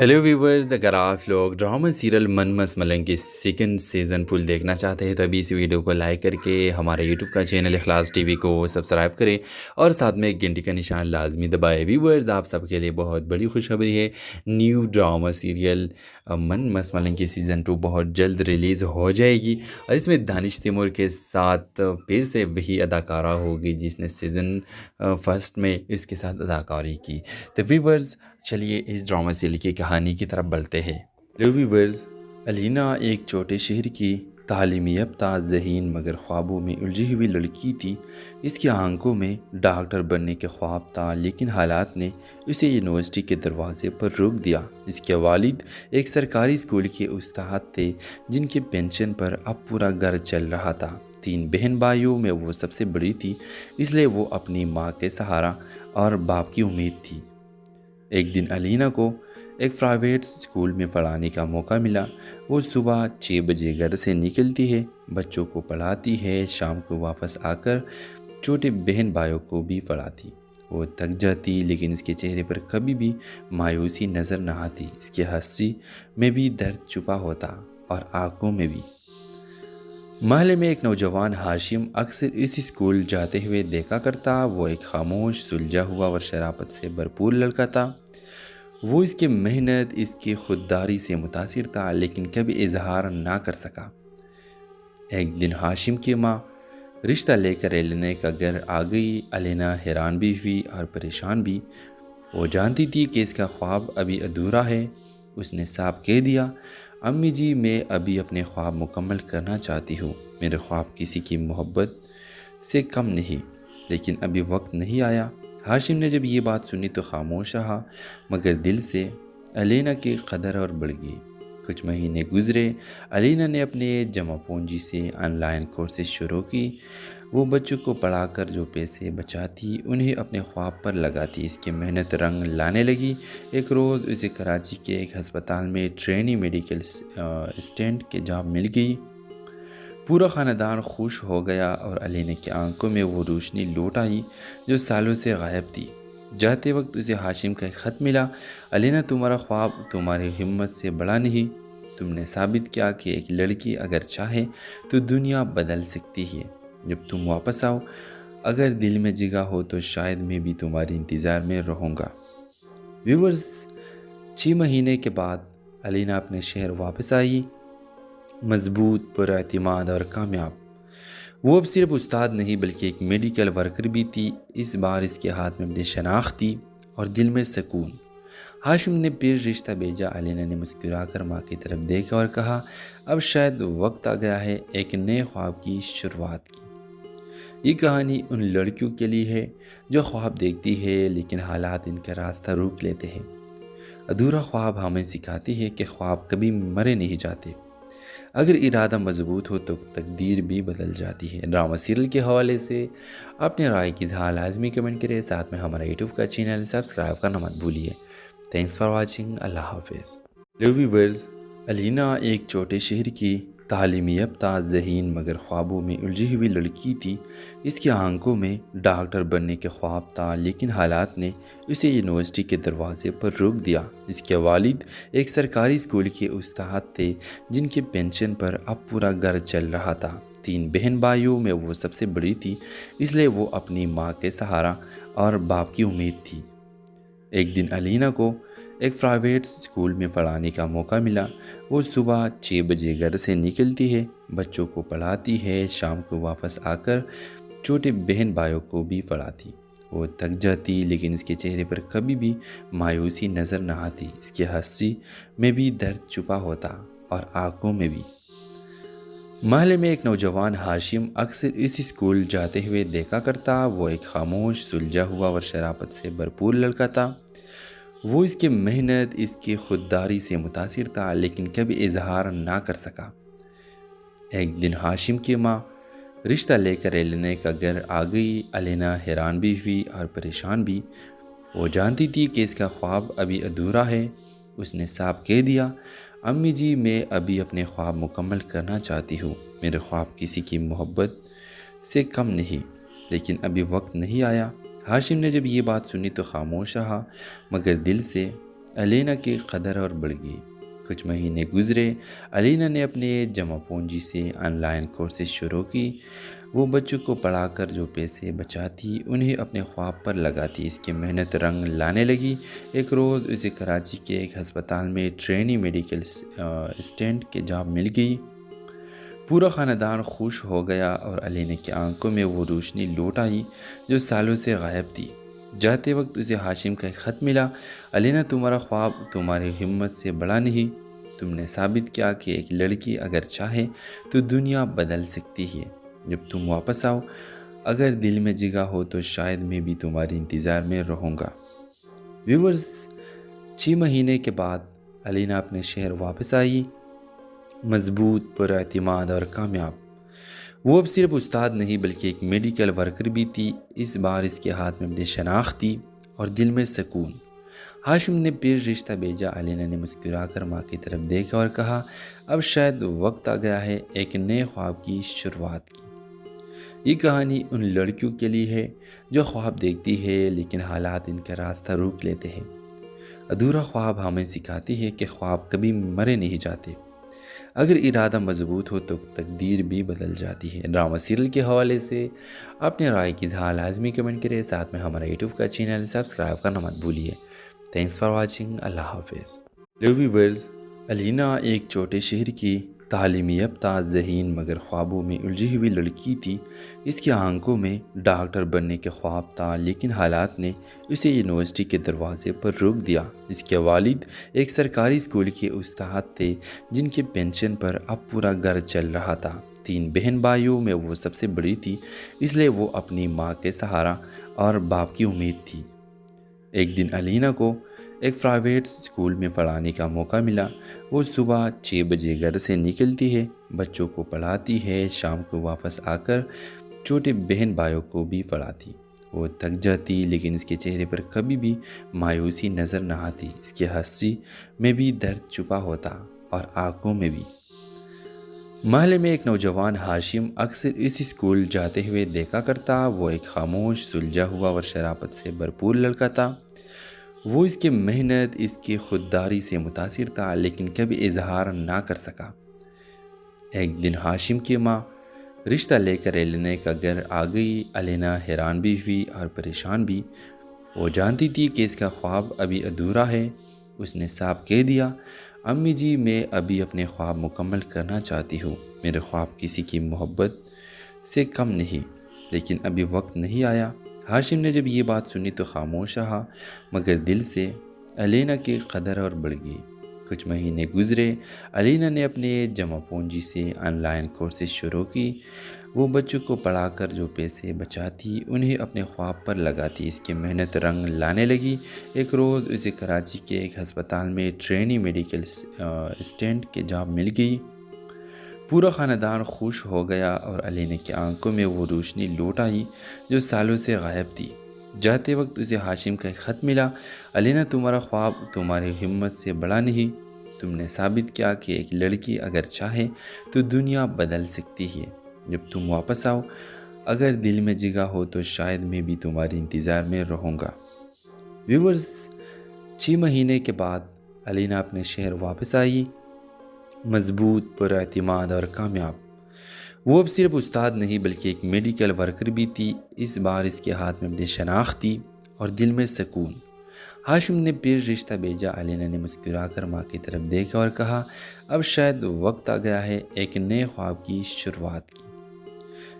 Hello viewers, اگر آپ لوگ ڈرامہ سیریل من مس ملنگ کی سیکنڈ سیزن فل دیکھنا چاہتے ہیں تو ابھی اس ویڈیو کو لائک کر کے ہمارے یوٹیوب کا چینل اخلاص ٹی وی کو سبسکرائب کریں اور ساتھ میں ایک گھنٹی کا نشان لازمی دبائے۔ ویورز، آپ سب کے لیے بہت بڑی خوشخبری ہے، نیو ڈرامہ سیریل من مس ملنگ کی سیزن 2 بہت جلد ریلیز ہو جائے گی، اور اس میں دانش تیمور کے ساتھ پھر سے وہی اداکارہ ہوگی جس نے سیزن فرسٹ میں اس کے ساتھ اداکاری کی۔ تو ویورز، چلیے اس ڈرامہ سیریل کی کہانی کی طرف بڑھتے ہیں۔ ویورز، الینا ایک چھوٹے شہر کی تعلیم یافتہ ذہین مگر خوابوں میں الجھی ہوئی لڑکی تھی۔ اس کی آنکھوں میں ڈاکٹر بننے کے خواب تھا، لیکن حالات نے اسے یونیورسٹی کے دروازے پر روک دیا۔ اس کے والد ایک سرکاری اسکول کے استاد تھے جن کے پینشن پر اب پورا گھر چل رہا تھا۔ 3 بہن بھائیوں میں وہ سب سے بڑی تھی، اس لیے وہ اپنی ماں کے سہارا اور باپ کی امید تھی۔ ایک دن الینا کو ایک پرائیویٹ اسکول میں پڑھانے کا موقع ملا۔ وہ صبح 6 بجے گھر سے نکلتی ہے، بچوں کو پڑھاتی ہے، شام کو واپس آ کر چھوٹے بہن بھائیوں کو بھی پڑھاتی۔ وہ تھک جاتی، لیکن اس کے چہرے پر کبھی بھی مایوسی نظر نہ آتی۔ اس کی ہنسی میں بھی درد چھپا ہوتا اور آنکھوں میں بھی۔ محلے میں ایک نوجوان ہاشم اکثر اس اسکول جاتے ہوئے دیکھا کرتا۔ وہ ایک خاموش، سلجھا ہوا اور شرافت سے بھرپور لڑکا تھا۔ وہ اس کی محنت، اس کی خودداری سے متاثر تھا، لیکن کبھی اظہار نہ کر سکا۔ ایک دن ہاشم کی ماں رشتہ لے کر الینا کا گھر آ گئی۔ الینا حیران بھی ہوئی اور پریشان بھی۔ وہ جانتی تھی کہ اس کا خواب ابھی ادھورا ہے۔ اس نے صاف کہہ دیا، امی جی میں ابھی اپنے خواب مکمل کرنا چاہتی ہوں۔ میرے خواب کسی کی محبت سے کم نہیں، لیکن ابھی وقت نہیں آیا۔ ہاشم نے جب یہ بات سنی تو خاموش رہا، مگر دل سے علینا کی قدر اور بڑھ گئی۔ کچھ مہینے گزرے، علینا نے اپنے جمع پونجی سے آن لائن کورسز شروع کی۔ وہ بچوں کو پڑھا کر جو پیسے بچاتی انہیں اپنے خواب پر لگاتی۔ اس کی محنت رنگ لانے لگی۔ ایک روز اسے کراچی کے ایک ہسپتال میں ٹرینی میڈیکل اسسٹنٹ کی جاب مل گئی۔ پورا خاندان خوش ہو گیا اور علینا کی آنکھوں میں وہ روشنی لوٹ آئی جو سالوں سے غائب تھی۔ جاتے وقت اسے ہاشم کا ایک خط ملا، علینا تمہارا خواب تمہاری ہمت سے بڑا نہیں۔ تم نے ثابت کیا کہ ایک لڑکی اگر چاہے تو دنیا بدل سکتی ہے۔ جب تم واپس آؤ، اگر دل میں جگہ ہو تو شاید میں بھی تمہاری انتظار میں رہوں گا۔ ویورز، 6 مہینے کے بعد علینا اپنے شہر واپس آئی، مضبوط، پر اعتماد اور کامیاب۔ وہ اب صرف استاد نہیں بلکہ ایک میڈیکل ورکر بھی تھی۔ اس بار اس کے ہاتھ میں اپنی شناخت تھی اور دل میں سکون۔ ہاشم نے پھر رشتہ بھیجا۔ علینا نے مسکرا کر ماں کی طرف دیکھا اور کہا، اب شاید وقت آ گیا ہے ایک نئے خواب کی شروعات کی۔ یہ کہانی ان لڑکیوں کے لیے ہے جو خواب دیکھتی ہے لیکن حالات ان کا راستہ روک لیتے ہیں۔ ادھورا خواب ہمیں سکھاتی ہے کہ خواب کبھی مرے نہیں جاتے۔ اگر ارادہ مضبوط ہو تو تقدیر بھی بدل جاتی ہے۔ ڈرامہ سیریل کے حوالے سے اپنے رائے کی اظہار لازمی کمنٹ کریں، ساتھ میں ہمارا یوٹیوب کا چینل سبسکرائب کرنا مت بھولیے۔ Thanks for watching. اللہ حافظ۔ ہیلو ویورز، علینا ایک چھوٹے شہر کی تعلیم یافتہ، ذہین مگر خوابوں میں الجھی ہوئی لڑکی تھی۔ اس کی آنکھوں میں ڈاکٹر بننے کے خواب تھا، لیکن حالات نے اسے یونیورسٹی کے دروازے پر روک دیا۔ اس کے والد ایک سرکاری اسکول کے استاد تھے جن کے پینشن پر اب پورا گھر چل رہا تھا۔ 3 بہن بھائیوں میں وہ سب سے بڑی تھی، اس لیے وہ اپنی ماں کے سہارا اور باپ کی امید تھی۔ ایک دن علینا کو ایک پرائیویٹ اسکول میں پڑھانے کا موقع ملا۔ وہ صبح 6 بجے گھر سے نکلتی ہے، بچوں کو پڑھاتی ہے، شام کو واپس آ کر چھوٹے بہن بھائیوں کو بھی پڑھاتی۔ وہ تھک جاتی لیکن اس کے چہرے پر کبھی بھی مایوسی نظر نہ آتی۔ اس کی ہنسی میں بھی درد چھپا ہوتا اور آنکھوں میں بھی۔ محلے میں ایک نوجوان ہاشم اکثر اس اسکول جاتے ہوئے دیکھا کرتا۔ وہ ایک خاموش، سلجھا ہوا اور شرافت سے بھرپور لڑکا تھا۔ وہ اس کی محنت، اس کی خودداری سے متاثر تھا لیکن کبھی اظہار نہ کر سکا۔ ایک دن ہاشم کی ماں رشتہ لے کر علینا کا گھر آ گئی۔ علینا حیران بھی ہوئی اور پریشان بھی۔ وہ جانتی تھی کہ اس کا خواب ابھی ادھورا ہے۔ اس نے صاف کہہ دیا، امی جی میں ابھی اپنے خواب مکمل کرنا چاہتی ہوں۔ میرے خواب کسی کی محبت سے کم نہیں، لیکن ابھی وقت نہیں آیا۔ ہاشم نے جب یہ بات سنی تو خاموش رہا، مگر دل سے علینا کی قدر اور بڑھ گئی۔ کچھ مہینے گزرے، علینا نے اپنے جمع پونجی سے آن لائن کورسز شروع کی۔ وہ بچوں کو پڑھا کر جو پیسے بچاتی انہیں اپنے خواب پر لگاتی۔ اس کی محنت رنگ لانے لگی۔ ایک روز اسے کراچی کے ایک ہسپتال میں ٹرینی میڈیکل اسسٹنٹ کی جاب مل گئی۔ پورا خاندان خوش ہو گیا اور علینا کی آنکھوں میں وہ روشنی لوٹ آئی جو سالوں سے غائب تھی۔ جاتے وقت اسے ہاشم کا ایک خط ملا، علینا تمہارا خواب تمہاری ہمت سے بڑا نہیں۔ تم نے ثابت کیا کہ ایک لڑکی اگر چاہے تو دنیا بدل سکتی ہے۔ جب تم واپس آؤ، اگر دل میں جگہ ہو تو شاید میں بھی تمہاری انتظار میں رہوں گا۔ ویورز، 6 مہینے کے بعد علینا اپنے شہر واپس آئی، مضبوط، پر اعتماد اور کامیاب۔ وہ اب صرف استاد نہیں بلکہ ایک میڈیکل ورکر بھی تھی۔ اس بار اس کے ہاتھ میں اپنی شناخت تھی اور دل میں سکون۔ ہاشم نے پھر رشتہ بھیجا۔ علینا نے مسکرا کر ماں کی طرف دیکھا اور کہا، اب شاید وقت آ گیا ہے ایک نئے خواب کی شروعات کی۔ یہ کہانی ان لڑکیوں کے لیے ہے جو خواب دیکھتی ہے لیکن حالات ان کا راستہ روک لیتے ہیں۔ ادھورا خواب ہمیں سکھاتی ہے کہ خواب کبھی مرے نہیں جاتے۔ اگر ارادہ مضبوط ہو تو تقدیر بھی بدل جاتی ہے۔ ڈرامہ سیریل کے حوالے سے اپنے رائے کی اظہار لازمی کمنٹ کریں، ساتھ میں ہمارا یوٹیوب کا چینل سبسکرائب کرنا مت بھولیے۔ Thanks for watching. اللہ حافظ۔ ہیلو ویورز، علینا ایک چھوٹے شہر کی تعلیمی یافتہ ذہین مگر خوابوں میں الجھی ہوئی لڑکی تھی۔ اس کی آنکھوں میں ڈاکٹر بننے کے خواب تھا، لیکن حالات نے اسے یونیورسٹی کے دروازے پر روک دیا۔ اس کے والد ایک سرکاری اسکول کے استاد تھے جن کے پینشن پر اب پورا گھر چل رہا تھا۔ 3 بہن بھائیوں میں وہ سب سے بڑی تھی، اس لیے وہ اپنی ماں کے سہارا اور باپ کی امید تھی۔ ایک دن علینا کو ایک پرائیویٹ اسکول میں پڑھانے کا موقع ملا۔ وہ صبح 6 بجے گھر سے نکلتی ہے، بچوں کو پڑھاتی ہے، شام کو واپس آ کر چھوٹے بہن بھائیوں کو بھی پڑھاتی۔ وہ تھک جاتی، لیکن اس کے چہرے پر کبھی بھی مایوسی نظر نہ آتی۔ اس کی ہنسی میں بھی درد چھپا ہوتا اور آنکھوں میں بھی۔ محلے میں ایک نوجوان ہاشم اکثر اس اسکول جاتے ہوئے دیکھا کرتا۔ وہ ایک خاموش، سلجھا ہوا اور شرافت سے بھرپور لڑکا تھا۔ وہ اس کی محنت، اس کی خودداری سے متاثر تھا، لیکن کبھی اظہار نہ کر سکا۔ ایک دن ہاشم کی ماں رشتہ لے کر علینا کا گھر آ گئی۔ علینا حیران بھی ہوئی اور پریشان بھی۔ وہ جانتی تھی کہ اس کا خواب ابھی ادھورا ہے۔ اس نے صاف کہہ دیا، امی جی، میں ابھی اپنے خواب مکمل کرنا چاہتی ہوں۔ میرے خواب کسی کی محبت سے کم نہیں، لیکن ابھی وقت نہیں آیا۔ ہاشم نے جب یہ بات سنی تو خاموش رہا، مگر دل سے علینا کی قدر اور بڑھ گئی۔ کچھ مہینے گزرے، علینا نے اپنے جمع پونجی سے آن لائن کورسز شروع کی۔ وہ بچوں کو پڑھا کر جو پیسے بچاتی انہیں اپنے خواب پر لگاتی۔ اس کی محنت رنگ لانے لگی۔ ایک روز اسے کراچی کے ایک ہسپتال میں ٹرینی میڈیکل اسسٹنٹ کی جاب مل گئی۔ پورا خاندان خوش ہو گیا اور علینا کی آنکھوں میں وہ روشنی لوٹ آئی جو سالوں سے غائب تھی۔ جاتے وقت اسے ہاشم کا ایک خط ملا، علینا، تمہارا خواب تمہاری ہمت سے بڑا نہیں۔ تم نے ثابت کیا کہ ایک لڑکی اگر چاہے تو دنیا بدل سکتی ہے۔ جب تم واپس آؤ، اگر دل میں جگہ ہو تو شاید میں بھی تمہارے انتظار میں رہوں گا۔ ویورز، 6 مہینے کے بعد علینا اپنے شہر واپس آئی، مضبوط، پر اعتماد اور کامیاب۔ وہ اب صرف استاد نہیں بلکہ ایک میڈیکل ورکر بھی تھی۔ اس بار اس کے ہاتھ میں اپنی شناخت تھی اور دل میں سکون۔ ہاشم نے پھر رشتہ بھیجا۔ علینا نے مسکرا کر ماں کی طرف دیکھا اور کہا، اب شاید وقت آ گیا ہے ایک نئے خواب کی شروعات کی۔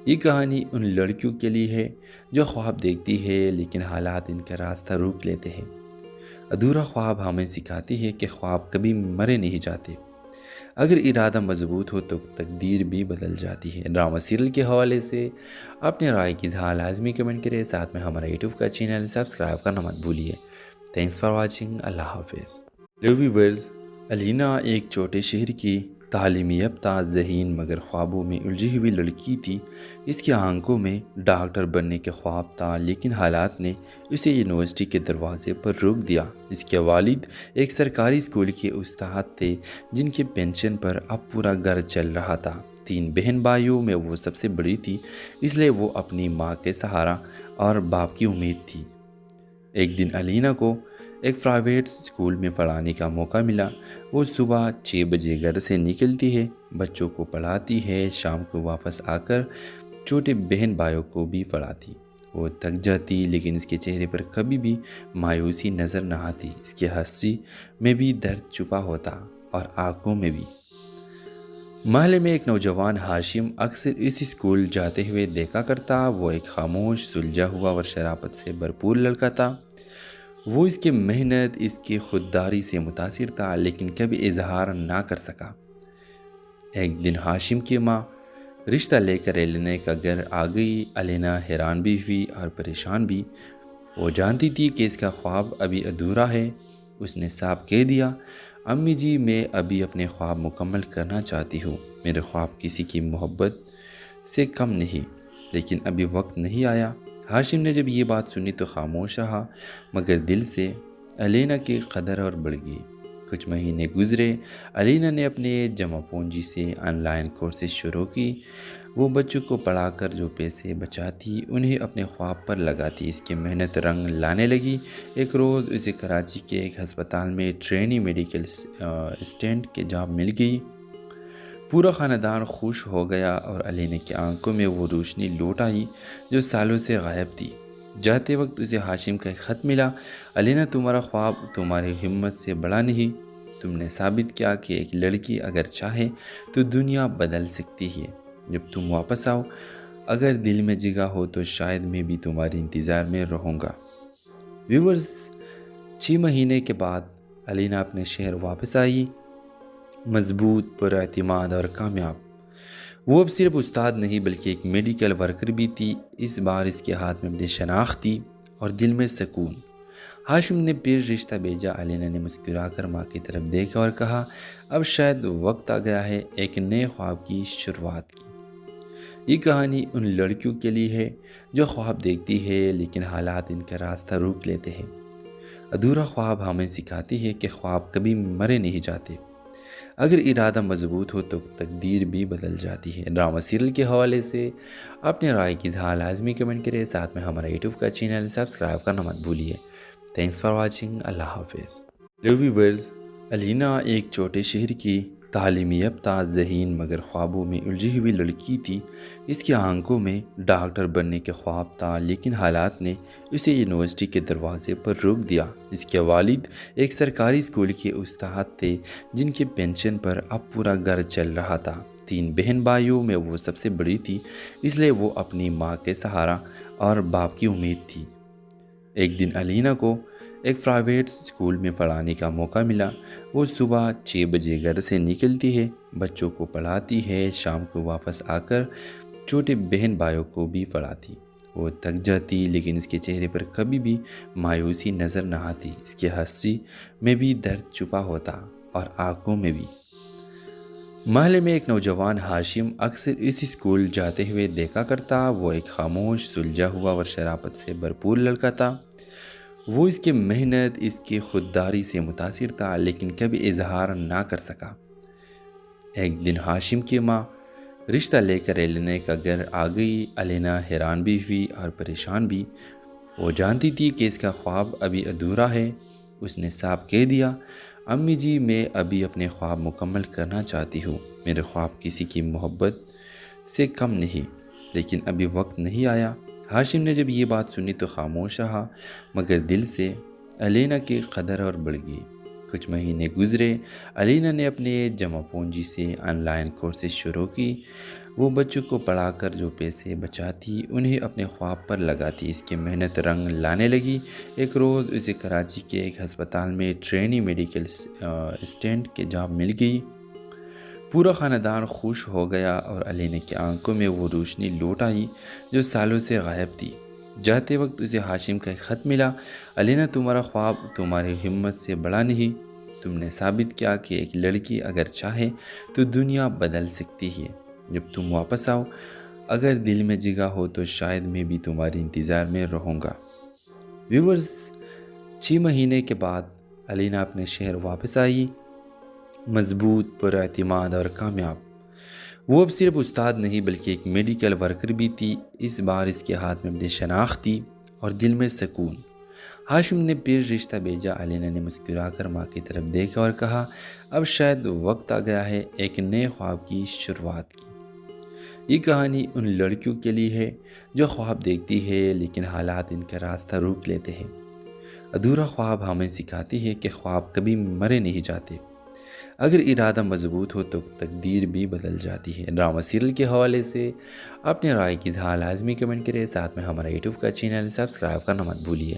یہ کہانی ان لڑکیوں کے لیے ہے جو خواب دیکھتی ہے لیکن حالات ان کا راستہ روک لیتے ہیں۔ ادھورا خواب ہمیں سکھاتی ہے کہ خواب کبھی مرے نہیں جاتے، اگر ارادہ مضبوط ہو تو تقدیر بھی بدل جاتی ہے۔ ڈرامہ سیریل کے حوالے سے اپنے رائے کی اظہار لازمی کمنٹ کریں، ساتھ میں ہمارا یوٹیوب کا چینل سبسکرائب کرنا مت بھولیے۔ Thanks for watching. اللہ حافظ۔ ہیلو ویورز، علینا ایک چھوٹے شہر کی تعلیمی یافتہ ذہین مگر خوابوں میں الجھی ہوئی لڑکی تھی۔ اس کی آنکھوں میں ڈاکٹر بننے کے خواب تھا، لیکن حالات نے اسے یونیورسٹی کے دروازے پر روک دیا۔ اس کے والد ایک سرکاری اسکول کے استاد تھے جن کے پینشن پر اب پورا گھر چل رہا تھا۔ 3 بہن بھائیوں میں وہ سب سے بڑی تھی، اس لیے وہ اپنی ماں کے سہارا اور باپ کی امید تھی۔ ایک دن علینا کو ایک پرائیویٹ اسکول میں پڑھانے کا موقع ملا۔ وہ صبح 6 بجے گھر سے نکلتی ہے، بچوں کو پڑھاتی ہے، شام کو واپس آ کر چھوٹے بہن بھائیوں کو بھی پڑھاتی۔ وہ تھک جاتی، لیکن اس کے چہرے پر کبھی بھی مایوسی نظر نہ آتی۔ اس کی ہنسی میں بھی درد چھپا ہوتا اور آنکھوں میں بھی۔ محلے میں ایک نوجوان ہاشم اکثر اس اسکول جاتے ہوئے دیکھا کرتا۔ وہ ایک خاموش، سلجھا ہوا اور شرافت سے بھرپور لڑکا تھا۔ وہ اس کی محنت، اس کی خودداری سے متاثر تھا، لیکن کبھی اظہار نہ کر سکا۔ ایک دن ہاشم کی ماں رشتہ لے کر علینا کا گھر آ گئی۔ علینا حیران بھی ہوئی اور پریشان بھی۔ وہ جانتی تھی کہ اس کا خواب ابھی ادھورا ہے۔ اس نے صاف کہہ دیا، امی جی، میں ابھی اپنے خواب مکمل کرنا چاہتی ہوں۔ میرے خواب کسی کی محبت سے کم نہیں، لیکن ابھی وقت نہیں آیا۔ ہاشم نے جب یہ بات سنی تو خاموش رہا، مگر دل سے علینا کی قدر اور بڑھ گئی۔ کچھ مہینے گزرے، علینا نے اپنے جمع پونجی سے آن لائن کورسز شروع کی۔ وہ بچوں کو پڑھا کر جو پیسے بچاتی انہیں اپنے خواب پر لگاتی۔ اس کی محنت رنگ لانے لگی۔ ایک روز اسے کراچی کے ایک ہسپتال میں ٹرینی میڈیکل اسسٹنٹ کی جاب مل گئی۔ پورا خاندان خوش ہو گیا اور علینا کی آنکھوں میں وہ روشنی لوٹ آئی جو سالوں سے غائب تھی۔ جاتے وقت اسے ہاشم کا ایک خط ملا، علینا، تمہارا خواب تمہاری ہمت سے بڑا نہیں۔ تم نے ثابت کیا کہ ایک لڑکی اگر چاہے تو دنیا بدل سکتی ہے۔ جب تم واپس آؤ، اگر دل میں جگہ ہو تو شاید میں بھی تمہارے انتظار میں رہوں گا۔ ویورز، 6 مہینے کے بعد علینا اپنے شہر واپس آئی، مضبوط، پر اعتماد اور کامیاب۔ وہ اب صرف استاد نہیں بلکہ ایک میڈیکل ورکر بھی تھی۔ اس بار اس کے ہاتھ میں اپنی شناخت تھی اور دل میں سکون۔ ہاشم نے پھر رشتہ بھیجا۔ علینا نے مسکرا کر ماں کی طرف دیکھا اور کہا، اب شاید وقت آ گیا ہے ایک نئے خواب کی شروعات کی۔ یہ کہانی ان لڑکیوں کے لیے ہے جو خواب دیکھتی ہے لیکن حالات ان کا راستہ روک لیتے ہیں۔ ادھورا خواب ہمیں سکھاتی ہے کہ خواب کبھی مرے نہیں جاتے، اگر ارادہ مضبوط ہو تو تقدیر بھی بدل جاتی ہے۔ ڈرامہ سیریل کے حوالے سے اپنے رائے کی اظہار لازمی کمنٹ کریں، ساتھ میں ہمارا یوٹیوب کا چینل سبسکرائب کرنا مت بھولیے۔ Thanks for watching. اللہ حافظ۔ ویورز، علینا ایک چھوٹے شہر کی تعلیم یافتہ، ذہین مگر خوابوں میں الجھی ہوئی لڑکی تھی۔ اس کی آنکھوں میں ڈاکٹر بننے کے خواب تھا، لیکن حالات نے اسے یونیورسٹی کے دروازے پر روک دیا۔ اس کے والد ایک سرکاری اسکول کے استاد تھے جن کے پینشن پر اب پورا گھر چل رہا تھا۔ 3 بہن بھائیوں میں وہ سب سے بڑی تھی، اس لیے وہ اپنی ماں کے سہارا اور باپ کی امید تھی۔ ایک دن علینا کو ایک پرائیویٹ اسکول میں پڑھانے کا موقع ملا۔ وہ صبح 6 بجے گھر سے نکلتی ہے، بچوں کو پڑھاتی ہے، شام کو واپس آ کر چھوٹے بہن بھائیوں کو بھی پڑھاتی۔ وہ تھک جاتی لیکن اس کے چہرے پر کبھی بھی مایوسی نظر نہ آتی۔ اس کی ہنسی میں بھی درد چھپا ہوتا اور آنکھوں میں بھی۔ محلے میں ایک نوجوان ہاشم اکثر اس اسکول جاتے ہوئے دیکھا کرتا۔ وہ ایک خاموش، سلجھا ہوا اور شرافت سے بھرپور لڑکا تھا۔ وہ اس کی محنت، اس کی خودداری سے متاثر تھا لیکن کبھی اظہار نہ کر سکا۔ ایک دن ہاشم کی ماں رشتہ لے کر علینا کا گھر آ گئی۔ علینا حیران بھی ہوئی اور پریشان بھی۔ وہ جانتی تھی کہ اس کا خواب ابھی ادھورا ہے۔ اس نے صاف کہہ دیا، امی جی، میں ابھی اپنے خواب مکمل کرنا چاہتی ہوں۔ میرے خواب کسی کی محبت سے کم نہیں، لیکن ابھی وقت نہیں آیا۔ ہاشم نے جب یہ بات سنی تو خاموش رہا، مگر دل سے علینا کی قدر اور بڑھ گئی۔ کچھ مہینے گزرے، علینا نے اپنے جمع پونجی سے آن لائن کورسز شروع کی۔ وہ بچوں کو پڑھا کر جو پیسے بچاتی انہیں اپنے خواب پر لگاتی۔ اس کی محنت رنگ لانے لگی۔ ایک روز اسے کراچی کے ایک ہسپتال میں ٹرینی میڈیکل اسسٹنٹ کی جاب مل گئی۔ پورا خاندان خوش ہو گیا اور علینا کی آنکھوں میں وہ روشنی لوٹ آئی جو سالوں سے غائب تھی۔ جاتے وقت اسے ہاشم کا ایک خط ملا، علینا، تمہارا خواب تمہاری ہمت سے بڑا نہیں، تم نے ثابت کیا کہ ایک لڑکی اگر چاہے تو دنیا بدل سکتی ہے۔ جب تم واپس آؤ، اگر دل میں جگہ ہو تو شاید میں بھی تمہارے انتظار میں رہوں گا۔ ویورز، 6 مہینے کے بعد علینا اپنے شہر واپس آئی، مضبوط، پر اعتماد اور کامیاب۔ وہ اب صرف استاد نہیں بلکہ ایک میڈیکل ورکر بھی تھی۔ اس بار اس کے ہاتھ میں اپنی شناخت تھی اور دل میں سکون۔ ہاشم نے پھر رشتہ بھیجا۔ علینا نے مسکرا کر ماں کی طرف دیکھا اور کہا، اب شاید وقت آ گیا ہے ایک نئے خواب کی شروعات کی۔ یہ کہانی ان لڑکیوں کے لیے ہے جو خواب دیکھتی ہے لیکن حالات ان کا راستہ روک لیتے ہیں۔ ادھورا خواب ہمیں سکھاتی ہے کہ خواب کبھی مرے نہیں جاتے، اگر ارادہ مضبوط ہو تو تقدیر بھی بدل جاتی ہے۔ ڈرامہ سیریل کے حوالے سے اپنے رائے کی اظہار لازمی کمنٹ کریں، ساتھ میں ہمارا یوٹیوب کا چینل سبسکرائب کرنا مت بھولیے۔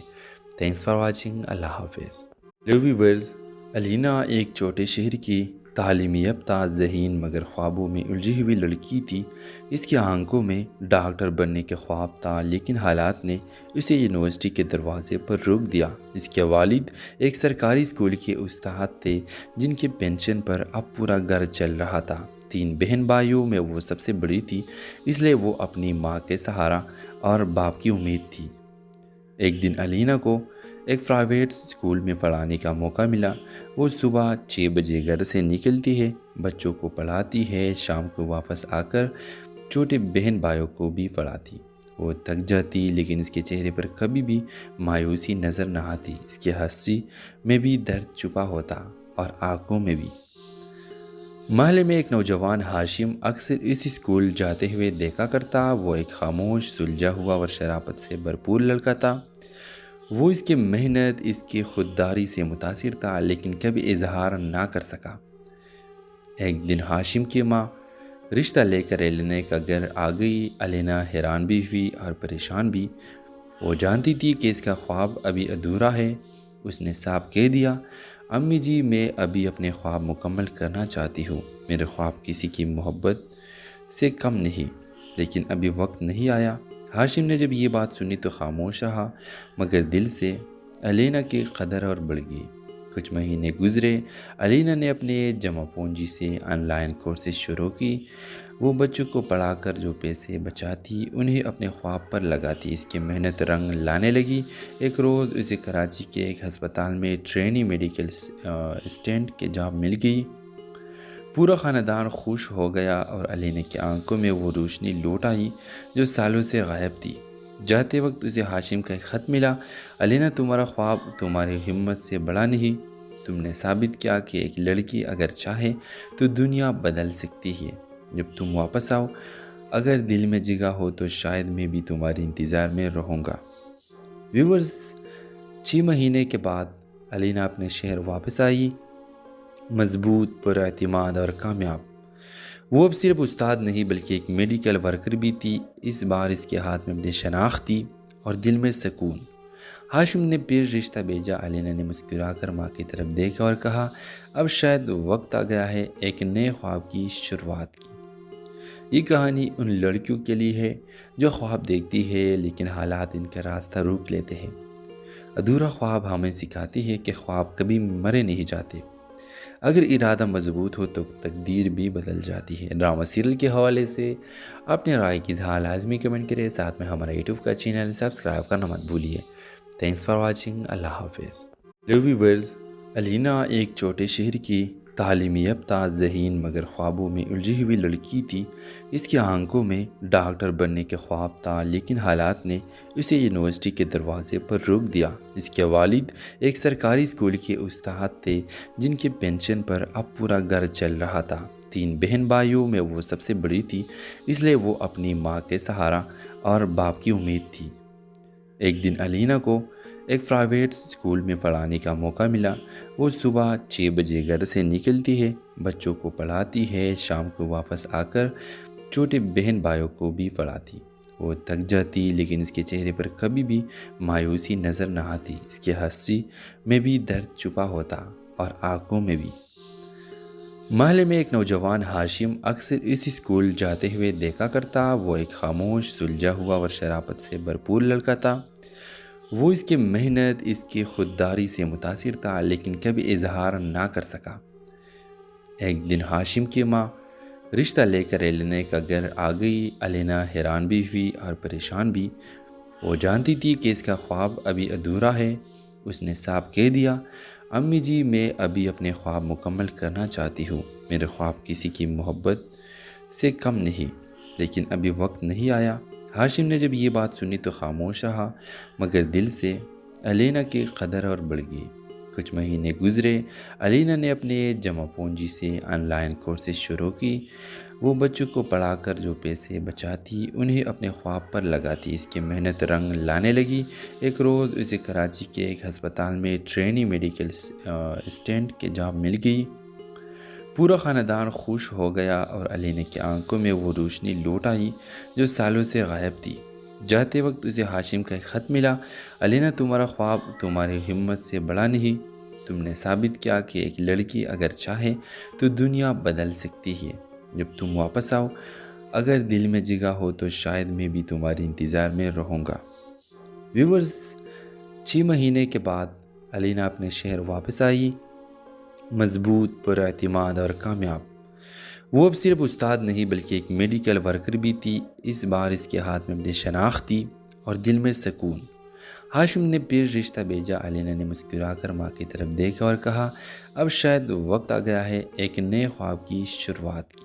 Thanks for watching. اللہ حافظ۔ ویورز، علینا ایک چھوٹے شہر کی تعلیم یافتہ، ذہین مگر خوابوں میں الجھی ہوئی لڑکی تھی۔ اس کی آنکھوں میں ڈاکٹر بننے کے خواب تھا، لیکن حالات نے اسے یونیورسٹی کے دروازے پر روک دیا۔ اس کے والد ایک سرکاری اسکول کے استاد تھے جن کے پینشن پر اب پورا گھر چل رہا تھا۔ 3 بہن بھائیوں میں وہ سب سے بڑی تھی، اس لیے وہ اپنی ماں کے سہارا اور باپ کی امید تھی۔ ایک دن علینا کو ایک پرائیویٹ اسکول میں پڑھانے کا موقع ملا۔ وہ صبح 6 بجے گھر سے نکلتی ہے، بچوں کو پڑھاتی ہے، شام کو واپس آ کر چھوٹے بہن بھائیوں کو بھی پڑھاتی۔ وہ تھک جاتی لیکن اس کے چہرے پر کبھی بھی مایوسی نظر نہ آتی۔ اس کی ہنسی میں بھی درد چھپا ہوتا اور آنکھوں میں بھی۔ محلے میں ایک نوجوان ہاشم اکثر اس اسکول جاتے ہوئے دیکھا کرتا۔ وہ ایک خاموش، سلجھا ہوا اور شرافت سے بھرپور لڑکا تھا۔ وہ اس کی محنت، اس کی خودداری سے متاثر تھا لیکن کبھی اظہار نہ کر سکا۔ ایک دن ہاشم کی ماں رشتہ لے کر الینا کا گھر آ گئی۔ الینا حیران بھی ہوئی اور پریشان بھی۔ وہ جانتی تھی کہ اس کا خواب ابھی ادھورا ہے۔ اس نے صاف کہہ دیا، امی جی میں ابھی اپنے خواب مکمل کرنا چاہتی ہوں۔ میرے خواب کسی کی محبت سے کم نہیں، لیکن ابھی وقت نہیں آیا۔ ہاشم نے جب یہ بات سنی تو خاموش رہا، مگر دل سے الینا کی قدر اور بڑھ گئی۔ کچھ مہینے گزرے۔ الینا نے اپنے جمع پونجی سے آن لائن کورسز شروع کی۔ وہ بچوں کو پڑھا کر جو پیسے بچاتی انہیں اپنے خواب پر لگاتی۔ اس کی محنت رنگ لانے لگی۔ ایک روز اسے کراچی کے ایک ہسپتال میں ٹرینی میڈیکل اسسٹنٹ کی جاب مل گئی۔ پورا خاندان خوش ہو گیا اور الینا کی آنکھوں میں وہ روشنی لوٹ آئی جو سالوں سے غائب تھی۔ جاتے وقت اسے ہاشم کا ایک خط ملا، الینا تمہارا خواب تمہاری ہمت سے بڑا نہیں۔ تم نے ثابت کیا کہ ایک لڑکی اگر چاہے تو دنیا بدل سکتی ہے۔ جب تم واپس آؤ، اگر دل میں جگہ ہو تو شاید میں بھی تمہاری انتظار میں رہوں گا۔ ویورز، 6 مہینے کے بعد الینا اپنے شہر واپس آئی، مضبوط، پر اعتماد اور کامیاب۔ وہ اب صرف استاد نہیں بلکہ ایک میڈیکل ورکر بھی تھی۔ اس بار اس کے ہاتھ میں اپنی شناخت تھی اور دل میں سکون۔ ہاشم نے پھر رشتہ بھیجا۔ الینا نے مسکرا کر ماں کی طرف دیکھا اور کہا، اب شاید وقت آ گیا ہے ایک نئے خواب کی شروعات کی۔ یہ کہانی ان لڑکیوں کے لیے ہے جو خواب دیکھتی ہے لیکن حالات ان کا راستہ روک لیتے ہیں۔ ادھورا خواب ہمیں سکھاتی ہے کہ خواب کبھی مرے نہیں جاتے، اگر ارادہ مضبوط ہو تو تقدیر بھی بدل جاتی ہے۔ ڈرامہ سیریل کے حوالے سے اپنے رائے کی اظہار لازمی کمنٹ کریں، ساتھ میں ہمارا یوٹیوب کا چینل سبسکرائب کرنا مت بھولیے۔ Thanks for watching. اللہ حافظ۔ ویورز، الینا ایک چھوٹے شہر کی تعلیمی یافتہ، ذہین مگر خوابوں میں الجھی ہوئی لڑکی تھی۔ اس کی آنکھوں میں ڈاکٹر بننے کے خواب تھا لیکن حالات نے اسے یونیورسٹی کے دروازے پر روک دیا۔ اس کے والد ایک سرکاری اسکول کے استاد تھے جن کے پینشن پر اب پورا گھر چل رہا تھا۔ 3 بہن بھائیوں میں وہ سب سے بڑی تھی، اس لیے وہ اپنی ماں کے سہارا اور باپ کی امید تھی۔ ایک دن الینا کو ایک پرائیویٹ اسکول میں پڑھانے کا موقع ملا۔ وہ صبح 6 بجے گھر سے نکلتی ہے، بچوں کو پڑھاتی ہے، شام کو واپس آ کر چھوٹے بہن بھائیوں کو بھی پڑھاتی۔ وہ تھک جاتی لیکن اس کے چہرے پر کبھی بھی مایوسی نظر نہ آتی۔ اس کی ہنسی میں بھی درد چھپا ہوتا اور آنکھوں میں بھی۔ محلے میں ایک نوجوان ہاشم اکثر اس اسکول جاتے ہوئے دیکھا کرتا۔ وہ ایک خاموش، سلجھا ہوا اور شرافت سے بھرپور لڑکا تھا۔ وہ اس کی محنت، اس کی خودداری سے متاثر تھا لیکن کبھی اظہار نہ کر سکا۔ ایک دن ہاشم کی ماں رشتہ لے کر الینا کا گھر آ گئی۔ الینا حیران بھی ہوئی اور پریشان بھی۔ وہ جانتی تھی کہ اس کا خواب ابھی ادھورا ہے۔ اس نے صاف کہہ دیا، امی جی میں ابھی اپنے خواب مکمل کرنا چاہتی ہوں۔ میرے خواب کسی کی محبت سے کم نہیں، لیکن ابھی وقت نہیں آیا۔ ہاشم نے جب یہ بات سنی تو خاموش رہا، مگر دل سے الینا کی قدر اور بڑھ گئی۔ کچھ مہینے گزرے۔ الینا نے اپنے جمع پونجی سے آن لائن کورسز شروع کی۔ وہ بچوں کو پڑھا کر جو پیسے بچاتی انہیں اپنے خواب پر لگاتی۔ اس کی محنت رنگ لانے لگی۔ ایک روز اسے کراچی کے ایک ہسپتال میں ٹرینی میڈیکل اسسٹنٹ کی جاب مل گئی۔ پورا خاندان خوش ہو گیا اور الینا کی آنکھوں میں وہ روشنی لوٹ آئی جو سالوں سے غائب تھی۔ جاتے وقت اسے ہاشم کا ایک خط ملا، الینا تمہارا خواب تمہاری ہمت سے بڑا نہیں۔ تم نے ثابت کیا کہ ایک لڑکی اگر چاہے تو دنیا بدل سکتی ہے۔ جب تم واپس آؤ، اگر دل میں جگہ ہو تو شاید میں بھی تمہاری انتظار میں رہوں گا۔ ویورز، 6 مہینے کے بعد الینا اپنے شہر واپس آئی، مضبوط، پر اعتماد اور کامیاب۔ وہ اب صرف استاد نہیں بلکہ ایک میڈیکل ورکر بھی تھی۔ اس بار اس کے ہاتھ میں اپنی شناخت تھی اور دل میں سکون۔ ہاشم نے پھر رشتہ بھیجا۔ الینا نے مسکرا کر ماں کی طرف دیکھا اور کہا، اب شاید وقت آ گیا ہے ایک نئے خواب کی شروعات کی۔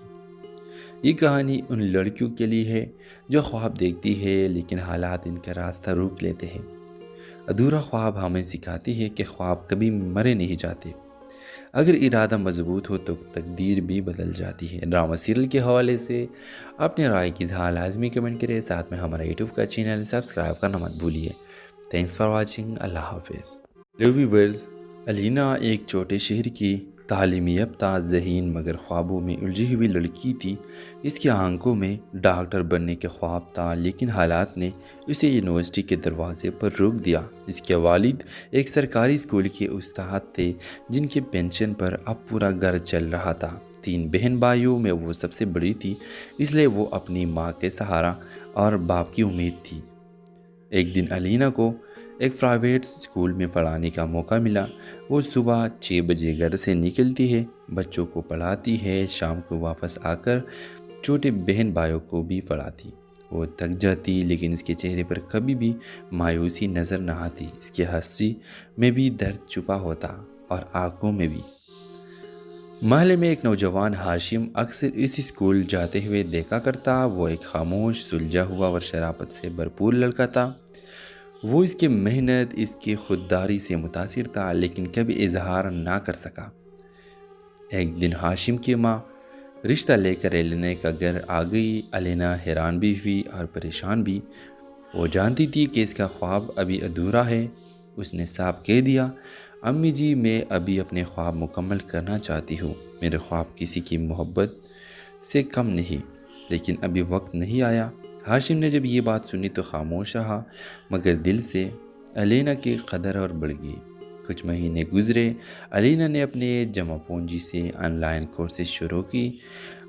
یہ کہانی ان لڑکیوں کے لیے ہے جو خواب دیکھتی ہے لیکن حالات ان کا راستہ روک لیتے ہیں۔ ادھورا خواب ہمیں سکھاتی ہے کہ خواب کبھی مرے نہیں جاتے، اگر ارادہ مضبوط ہو تو تقدیر بھی بدل جاتی ہے۔ ڈرامہ سیریل کے حوالے سے اپنے رائے کی اظہار لازمی کمنٹ کریں، ساتھ میں ہمارا یوٹیوب کا چینل سبسکرائب کرنا مت بھولیے۔ Thanks for watching. اللہ حافظ. ہیلو ویورز، الینا ایک چھوٹے شہر کی تعلیمی یافتہ ذہین مگر خوابوں میں الجھی ہوئی لڑکی تھی. اس کی آنکھوں میں ڈاکٹر بننے کے خواب تھا، لیکن حالات نے اسے یونیورسٹی کے دروازے پر روک دیا. اس کے والد ایک سرکاری اسکول کے استاد تھے جن کے پینشن پر اب پورا گھر چل رہا تھا. 3 بہن بھائیوں میں وہ سب سے بڑی تھی، اس لیے وہ اپنی ماں کے سہارا اور باپ کی امید تھی. ایک دن الینا کو ایک پرائیویٹ اسکول میں پڑھانے کا موقع ملا. وہ صبح 6 بجے گھر سے نکلتی ہے، بچوں کو پڑھاتی ہے، شام کو واپس آ کر چھوٹے بہن بھائیوں کو بھی پڑھاتی. وہ تھک جاتی، لیکن اس کے چہرے پر کبھی بھی مایوسی نظر نہ آتی. اس کی ہنسی میں بھی درد چھپا ہوتا اور آنکھوں میں بھی. محلے میں ایک نوجوان ہاشم اکثر اس اسکول جاتے ہوئے دیکھا کرتا. وہ ایک خاموش، سلجھا ہوا اور شرافت سے بھرپور لڑکا تھا. وہ اس کی محنت، اس کی خودداری سے متاثر تھا، لیکن کبھی اظہار نہ کر سکا. ایک دن ہاشم کی ماں رشتہ لے کر الینا کا گھر آ گئی. الینا حیران بھی ہوئی اور پریشان بھی. وہ جانتی تھی کہ اس کا خواب ابھی ادھورا ہے. اس نے صاف کہہ دیا، امی جی، میں ابھی اپنے خواب مکمل کرنا چاہتی ہوں. میرے خواب کسی کی محبت سے کم نہیں، لیکن ابھی وقت نہیں آیا. ہاشم نے جب یہ بات سنی تو خاموش رہا، مگر دل سے الینا کی قدر اور بڑھ گئی. کچھ مہینے گزرے. الینا نے اپنے جمع پونجی سے آن لائن کورسز شروع کی.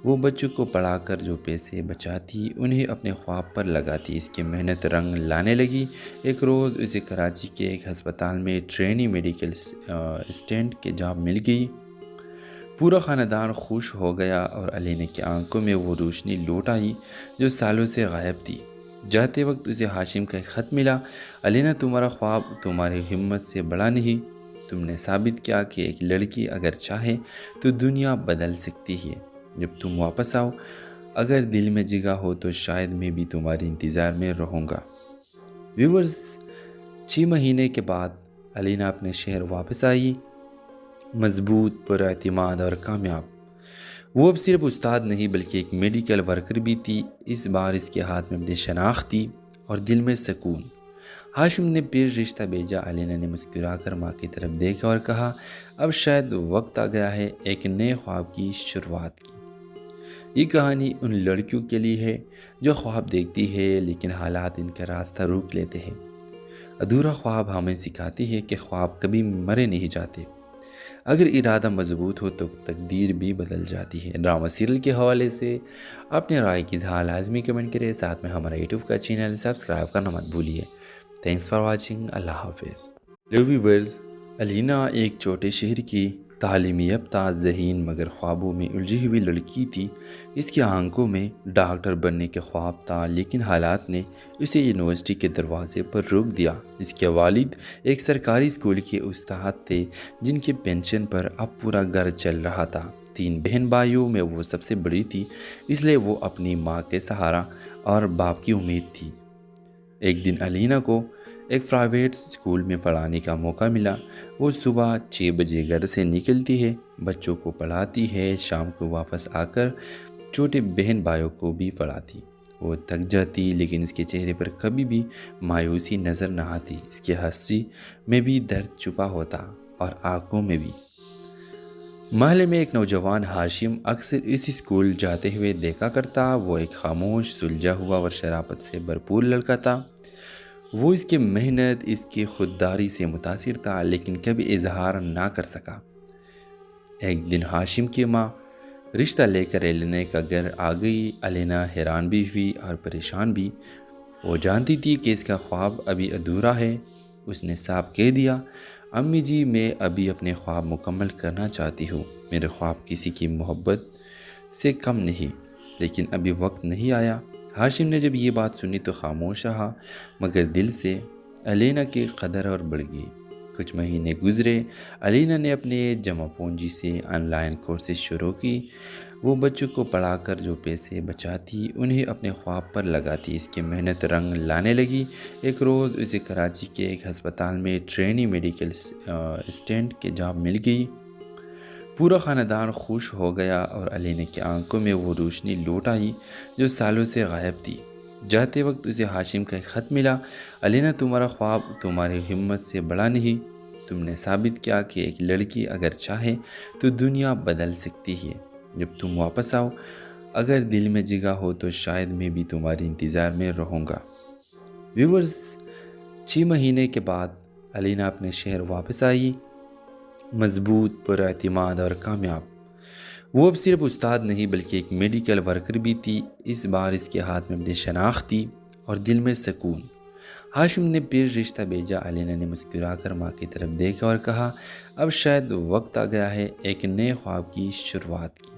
وہ بچوں کو پڑھا کر جو پیسے بچاتی انہیں اپنے خواب پر لگاتی. اس کی محنت رنگ لانے لگی. ایک روز اسے کراچی کے ایک ہسپتال میں ٹرینی میڈیکل اسسٹنٹ کی جاب مل گئی. پورا خاندان خوش ہو گیا اور الینا کی آنکھوں میں وہ روشنی لوٹ آئی جو سالوں سے غائب تھی. جاتے وقت اسے ہاشم کا ایک خط ملا. الینا، تمہارا خواب تمہاری ہمت سے بڑا نہیں. تم نے ثابت کیا کہ ایک لڑکی اگر چاہے تو دنیا بدل سکتی ہے. جب تم واپس آؤ، اگر دل میں جگہ ہو تو شاید میں بھی تمہارے انتظار میں رہوں گا. ویورز، 6 مہینے کے بعد الینا اپنے شہر واپس آئی، مضبوط، پر اعتماد اور کامیاب. وہ اب صرف استاد نہیں بلکہ ایک میڈیکل ورکر بھی تھی. اس بار اس کے ہاتھ میں اپنی شناخت تھی اور دل میں سکون. ہاشم نے پھر رشتہ بھیجا. الینا نے مسکرا کر ماں کی طرف دیکھا اور کہا، اب شاید وقت آ گیا ہے ایک نئے خواب کی شروعات کی. یہ کہانی ان لڑکیوں کے لیے ہے جو خواب دیکھتی ہے لیکن حالات ان کا راستہ روک لیتے ہیں. ادھورا خواب ہمیں سکھاتی ہے کہ خواب کبھی مرے نہیں جاتے. اگر ارادہ مضبوط ہو تو تقدیر بھی بدل جاتی ہے. ڈرامہ سیریل کے حوالے سے اپنے رائے کی اظہار لازمی کمنٹ کریں. ساتھ میں ہمارا یوٹیوب کا چینل سبسکرائب کرنا مت بھولیے. Thanks for watching. اللہ حافظ. ہیلو ویورز، الینا ایک چھوٹے شہر کی تعلیمی یافتہ ذہین مگر خوابوں میں الجھی ہوئی لڑکی تھی. اس کی آنکھوں میں ڈاکٹر بننے کے خواب تھا، لیکن حالات نے اسے یونیورسٹی کے دروازے پر روک دیا. اس کے والد ایک سرکاری اسکول کے استاد تھے جن کے پینشن پر اب پورا گھر چل رہا تھا. 3 بہن بھائیوں میں وہ سب سے بڑی تھی، اس لیے وہ اپنی ماں کے سہارا اور باپ کی امید تھی. ایک دن الینا کو ایک پرائیویٹ اسکول میں پڑھانے کا موقع ملا. وہ صبح 6 بجے گھر سے نکلتی ہے، بچوں کو پڑھاتی ہے، شام کو واپس آ کر چھوٹے بہن بھائیوں کو بھی پڑھاتی. وہ تھک جاتی، لیکن اس کے چہرے پر کبھی بھی مایوسی نظر نہ آتی. اس کی ہنسی میں بھی درد چھپا ہوتا اور آنکھوں میں بھی. محلے میں ایک نوجوان ہاشم اکثر اس اسکول جاتے ہوئے دیکھا کرتا. وہ ایک خاموش، سلجھا ہوا اور شرافت سے بھرپور لڑکا تھا. وہ اس کی محنت، اس کی خودداری سے متاثر تھا، لیکن کبھی اظہار نہ کر سکا. ایک دن ہاشم کی ماں رشتہ لے کر الینا کا گھر آ گئی. الینا حیران بھی ہوئی اور پریشان بھی. وہ جانتی تھی کہ اس کا خواب ابھی ادھورا ہے. اس نے صاف کہہ دیا، امی جی، میں ابھی اپنے خواب مکمل کرنا چاہتی ہوں. میرے خواب کسی کی محبت سے کم نہیں، لیکن ابھی وقت نہیں آیا. ہاشم نے جب یہ بات سنی تو خاموش رہا، مگر دل سے الینا کی قدر اور بڑھ گئی. کچھ مہینے گزرے. الینا نے اپنے جمع پونجی سے آن لائن کورسز شروع کی. وہ بچوں کو پڑھا کر جو پیسے بچاتی انہیں اپنے خواب پر لگاتی. اس کی محنت رنگ لانے لگی. ایک روز اسے کراچی کے ایک ہسپتال میں ٹرینی میڈیکل اسسٹنٹ کی جاب مل گئی. پورا خاندان خوش ہو گیا اور الینا کی آنکھوں میں وہ روشنی لوٹ آئی جو سالوں سے غائب تھی. جاتے وقت اسے ہاشم کا ایک خط ملا، علینا تمہارا خواب تمہاری ہمت سے بڑا نہیں، تم نے ثابت کیا کہ ایک لڑکی اگر چاہے تو دنیا بدل سکتی ہے، جب تم واپس آؤ اگر دل میں جگہ ہو تو شاید میں بھی تمہاری انتظار میں رہوں گا۔ ویورز، 6 مہینے کے بعد علینا اپنے شہر واپس آئی، مضبوط، پر اعتماد اور کامیاب۔ وہ اب صرف استاد نہیں بلکہ ایک میڈیکل ورکر بھی تھی۔ اس بار اس کے ہاتھ میں اپنی شناخت تھی اور دل میں سکون۔ ہاشم نے پھر رشتہ بھیجا۔ علینا نے مسکرا کر ماں کی طرف دیکھا اور کہا، اب شاید وقت آ گیا ہے ایک نئے خواب کی شروعات کی۔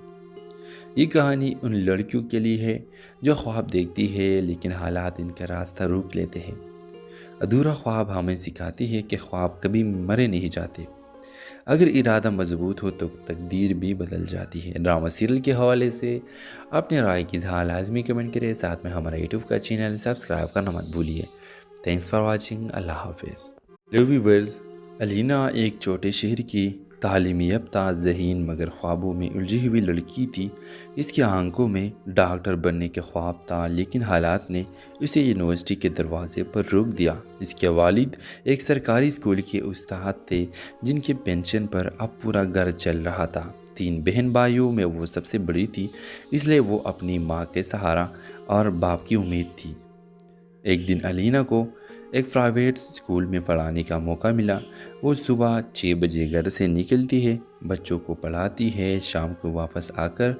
یہ کہانی ان لڑکیوں کے لیے ہے جو خواب دیکھتی ہے لیکن حالات ان کا راستہ روک لیتے ہیں۔ ادھورا خواب ہمیں سکھاتی ہے کہ خواب کبھی مرے نہیں جاتے، اگر ارادہ مضبوط ہو تو تقدیر بھی بدل جاتی ہے۔ ڈرامہ سیریل کے حوالے سے اپنے رائے کی اظہار لازمی کمنٹ کریں، ساتھ میں ہمارا یوٹیوب کا چینل سبسکرائب کرنا مت بھولیے۔ تھینکس فار واچنگ، اللہ حافظ۔ ہیلو ویورز، علینا ایک چھوٹے شہر کی تعلیم یافتہ، ذہین مگر خوابوں میں الجھی ہوئی لڑکی تھی۔ اس کی آنکھوں میں ڈاکٹر بننے کے خواب تھا لیکن حالات نے اسے یونیورسٹی کے دروازے پر روک دیا۔ اس کے والد ایک سرکاری اسکول کے استاد تھے جن کے پینشن پر اب پورا گھر چل رہا تھا۔ 3 بہن بھائیوں میں وہ سب سے بڑی تھی، اس لیے وہ اپنی ماں کے سہارا اور باپ کی امید تھی۔ ایک دن علینا کو ایک پرائیویٹ اسکول میں پڑھانے کا موقع ملا۔ وہ صبح 6 بجے گھر سے نکلتی ہے، بچوں کو پڑھاتی ہے، شام کو واپس آ کر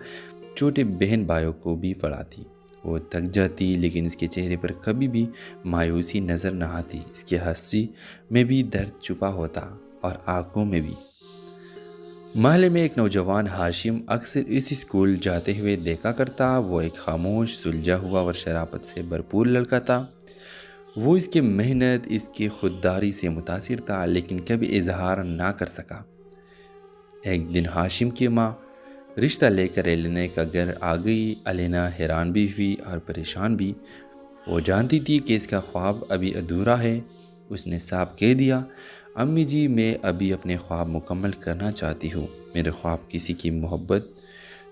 چھوٹے بہن بھائیوں کو بھی پڑھاتی۔ وہ تھک جاتی لیکن اس کے چہرے پر کبھی بھی مایوسی نظر نہ آتی۔ اس کی ہنسی میں بھی درد چھپا ہوتا اور آنکھوں میں بھی۔ محلے میں ایک نوجوان ہاشم اکثر اس اسکول جاتے ہوئے دیکھا کرتا۔ وہ ایک خاموش، سلجھا ہوا اور شرافت سے بھرپور لڑکا تھا۔ وہ اس کی محنت، اس کی خودداری سے متاثر تھا لیکن کبھی اظہار نہ کر سکا۔ ایک دن ہاشم کی ماں رشتہ لے کر علینا کا گھر آ گئی۔ علینا حیران بھی ہوئی اور پریشان بھی۔ وہ جانتی تھی کہ اس کا خواب ابھی ادھورا ہے۔ اس نے صاف کہہ دیا، امی جی، میں ابھی اپنے خواب مکمل کرنا چاہتی ہوں۔ میرے خواب کسی کی محبت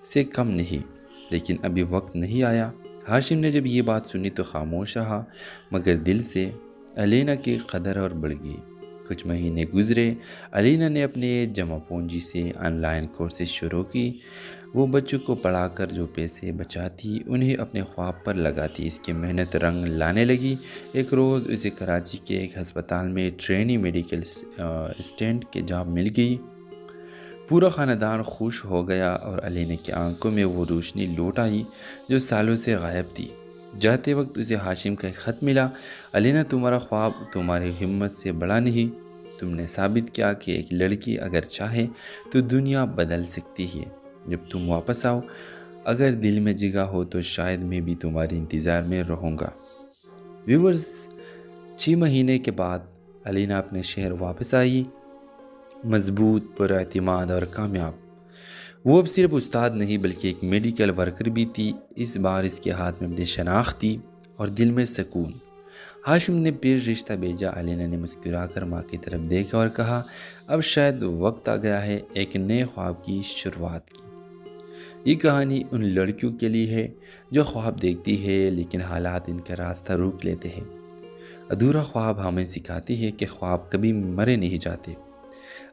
سے کم نہیں، لیکن ابھی وقت نہیں آیا۔ ہاشم نے جب یہ بات سنی تو خاموش رہا، مگر دل سے علینا کی قدر اور بڑھ گئی۔ کچھ مہینے گزرے، علینا نے اپنے جمع پونجی سے آن لائن کورسز شروع کی۔ وہ بچوں کو پڑھا کر جو پیسے بچاتی انہیں اپنے خواب پر لگاتی۔ اس کی محنت رنگ لانے لگی۔ ایک روز اسے کراچی کے ایک ہسپتال میں ٹرینی میڈیکل اسسٹنٹ کی جاب مل گئی۔ پورا خاندان خوش ہو گیا اور علینا کی آنکھوں میں وہ روشنی لوٹ آئی جو سالوں سے غائب تھی۔ جاتے وقت اسے ہاشم کا ایک خط ملا، علینا تمہارا خواب تمہاری ہمت سے بڑا نہیں، تم نے ثابت کیا کہ ایک لڑکی اگر چاہے تو دنیا بدل سکتی ہے، جب تم واپس آؤ اگر دل میں جگہ ہو تو شاید میں بھی تمہاری انتظار میں رہوں گا۔ ویورز، 6 مہینے کے بعد علینا اپنے شہر واپس آئی، مضبوط، پر اعتماد اور کامیاب۔ وہ اب صرف استاد نہیں بلکہ ایک میڈیکل ورکر بھی تھی۔ اس بار اس کے ہاتھ میں اپنی شناخت تھی اور دل میں سکون۔ ہاشم نے پھر رشتہ بھیجا۔ علینا نے مسکرا کر ماں کی طرف دیکھا اور کہا، اب شاید وقت آ گیا ہے ایک نئے خواب کی شروعات کی۔ یہ کہانی ان لڑکیوں کے لیے ہے جو خواب دیکھتی ہے لیکن حالات ان کا راستہ روک لیتے ہیں۔ ادھورا خواب ہمیں سکھاتی ہے کہ خواب کبھی مرے نہیں جاتے،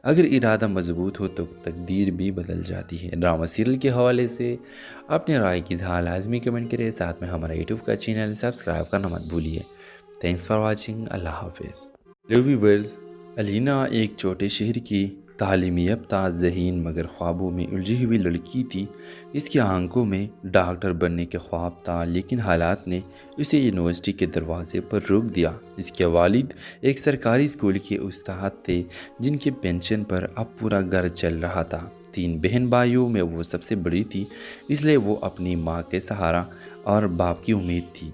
اگر ارادہ مضبوط ہو تو تقدیر بھی بدل جاتی ہے۔ ڈرامہ سیریل کے حوالے سے اپنے رائے کی اظہار لازمی کمنٹ کریں، ساتھ میں ہمارا یوٹیوب کا چینل سبسکرائب کرنا مت بھولیے۔ تھینکس فار واچنگ، اللہ حافظ۔ ہیلو ویورز، علینا ایک چھوٹے شہر کی تعلیم یافتہ، ذہین مگر خوابوں میں الجھی ہوئی لڑکی تھی۔ اس کی آنکھوں میں ڈاکٹر بننے کے خواب تھا لیکن حالات نے اسے یونیورسٹی کے دروازے پر روک دیا۔ اس کے والد ایک سرکاری اسکول کے استاد تھے جن کے پینشن پر اب پورا گھر چل رہا تھا۔ 3 بہن بھائیوں میں وہ سب سے بڑی تھی، اس لیے وہ اپنی ماں کے سہارا اور باپ کی امید تھی۔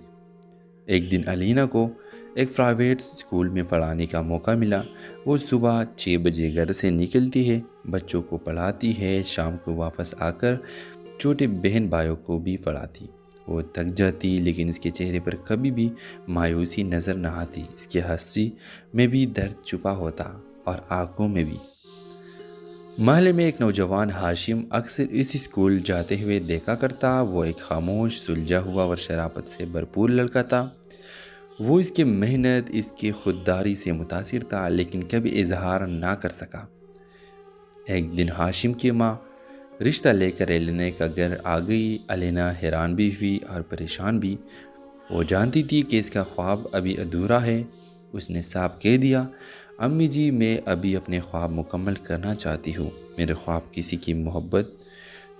ایک دن علینا کو ایک پرائیویٹ اسکول میں پڑھانے کا موقع ملا۔ وہ صبح 6 بجے گھر سے نکلتی ہے، بچوں کو پڑھاتی ہے، شام کو واپس آ کر چھوٹے بہن بھائیوں کو بھی پڑھاتی۔ وہ تھک جاتی لیکن اس کے چہرے پر کبھی بھی مایوسی نظر نہ آتی۔ اس کی ہنسی میں بھی درد چھپا ہوتا اور آنکھوں میں بھی۔ محلے میں ایک نوجوان ہاشم اکثر اس اسکول جاتے ہوئے دیکھا کرتا۔ وہ ایک خاموش، سلجھا ہوا اور شرافت سے بھرپور لڑکا تھا۔ وہ اس کی محنت، اس کی خودداری سے متاثر تھا، لیکن کبھی اظہار نہ کر سکا۔ ایک دن ہاشم کی ماں رشتہ لے کر الینا کا گھر آ گئی۔ الینا حیران بھی ہوئی اور پریشان بھی۔ وہ جانتی تھی کہ اس کا خواب ابھی ادھورا ہے۔ اس نے صاف کہہ دیا، امی جی، میں ابھی اپنے خواب مکمل کرنا چاہتی ہوں۔ میرے خواب کسی کی محبت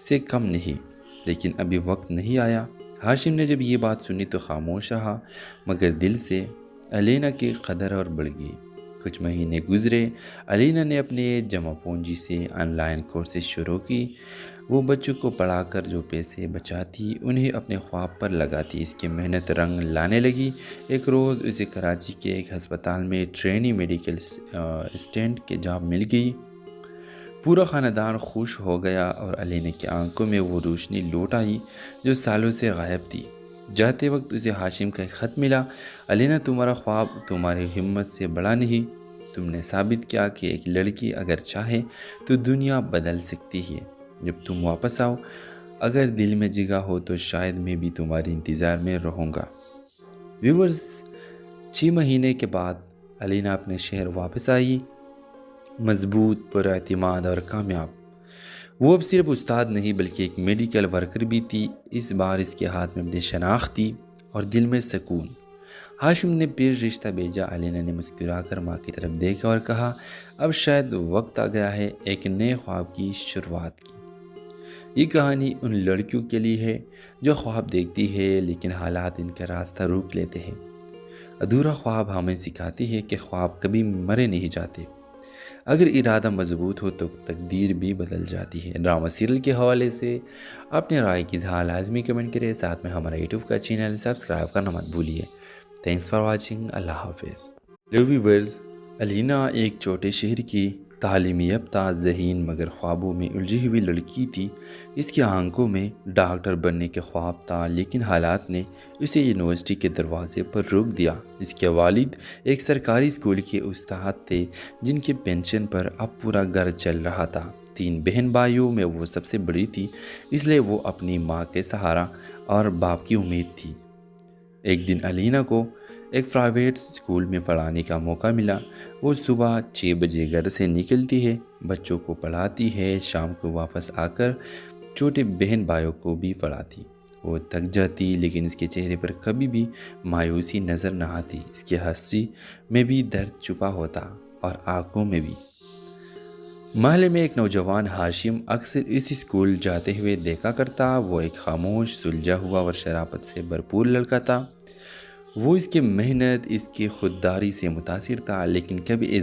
سے کم نہیں، لیکن ابھی وقت نہیں آیا۔ ہاشم نے جب یہ بات سنی تو خاموش رہا، مگر دل سے الینا کی قدر اور بڑھ گئی۔ کچھ مہینے گزرے۔ الینا نے اپنے جمع پونجی سے آن لائن کورسز شروع کی۔ وہ بچوں کو پڑھا کر جو پیسے بچاتی انہیں اپنے خواب پر لگاتی۔ اس کی محنت رنگ لانے لگی۔ ایک روز اسے کراچی کے ایک ہسپتال میں ٹرینی میڈیکل اسسٹنٹ کی جاب مل گئی۔ پورا خاندان خوش ہو گیا اور الینا کی آنکھوں میں وہ روشنی لوٹ آئی جو سالوں سے غائب تھی۔ جاتے وقت اسے ہاشم کا ایک خط ملا، الینا، تمہارا خواب تمہاری ہمت سے بڑا نہیں۔ تم نے ثابت کیا کہ ایک لڑکی اگر چاہے تو دنیا بدل سکتی ہے۔ جب تم واپس آؤ، اگر دل میں جگہ ہو تو شاید میں بھی تمہاری انتظار میں رہوں گا۔ ویورز، 6 مہینے کے بعد الینا اپنے شہر واپس آئی، مضبوط، پر اعتماد اور کامیاب۔ وہ اب صرف استاد نہیں بلکہ ایک میڈیکل ورکر بھی تھی۔ اس بار اس کے ہاتھ میں اپنی شناخت تھی اور دل میں سکون۔ ہاشم نے پھر رشتہ بھیجا۔ الینا نے مسکرا کر ماں کی طرف دیکھا اور کہا، اب شاید وقت آ گیا ہے ایک نئے خواب کی شروعات کی۔ یہ کہانی ان لڑکیوں کے لیے ہے جو خواب دیکھتی ہے لیکن حالات ان کا راستہ روک لیتے ہیں۔ ادھورا خواب ہمیں سکھاتی ہے کہ خواب کبھی مرے نہیں جاتے۔ اگر ارادہ مضبوط ہو تو تقدیر بھی بدل جاتی ہے۔ ڈرامہ سیریل کے حوالے سے اپنے رائے کی اظہار لازمی کمنٹ کریں، ساتھ میں ہمارا یوٹیوب کا چینل سبسکرائب کرنا مت بھولیے۔ Thanks for watching. اللہ حافظ۔ ہیلو ویورز، الینا ایک چھوٹے شہر کی تعلیم یافتہ، ذہین مگر خوابوں میں الجھی ہوئی لڑکی تھی۔ اس کی آنکھوں میں ڈاکٹر بننے کے خواب تھا، لیکن حالات نے اسے یونیورسٹی کے دروازے پر روک دیا۔ اس کے والد ایک سرکاری اسکول کے استاد تھے جن کے پینشن پر اب پورا گھر چل رہا تھا۔ 3 بہن بھائیوں میں وہ سب سے بڑی تھی، اس لیے وہ اپنی ماں کے سہارا اور باپ کی امید تھی۔ ایک دن الینا کو ایک پرائیویٹ اسکول میں پڑھانے کا موقع ملا۔ وہ صبح 6 بجے گھر سے نکلتی ہے، بچوں کو پڑھاتی ہے، شام کو واپس آ کر چھوٹے بہن بھائیوں کو بھی پڑھاتی۔ وہ تھک جاتی لیکن اس کے چہرے پر کبھی بھی مایوسی نظر نہ آتی۔ اس کی ہنسی میں بھی درد چھپا ہوتا اور آنکھوں میں بھی۔ محلے میں ایک نوجوان ہاشم اکثر اس اسکول جاتے ہوئے دیکھا کرتا۔ وہ ایک خاموش، سلجھا ہوا اور شرافت سے بھرپور لڑکا تھا۔ وہ اس کی محنت، اس کی خودداری سے متاثر تھا، لیکن کبھی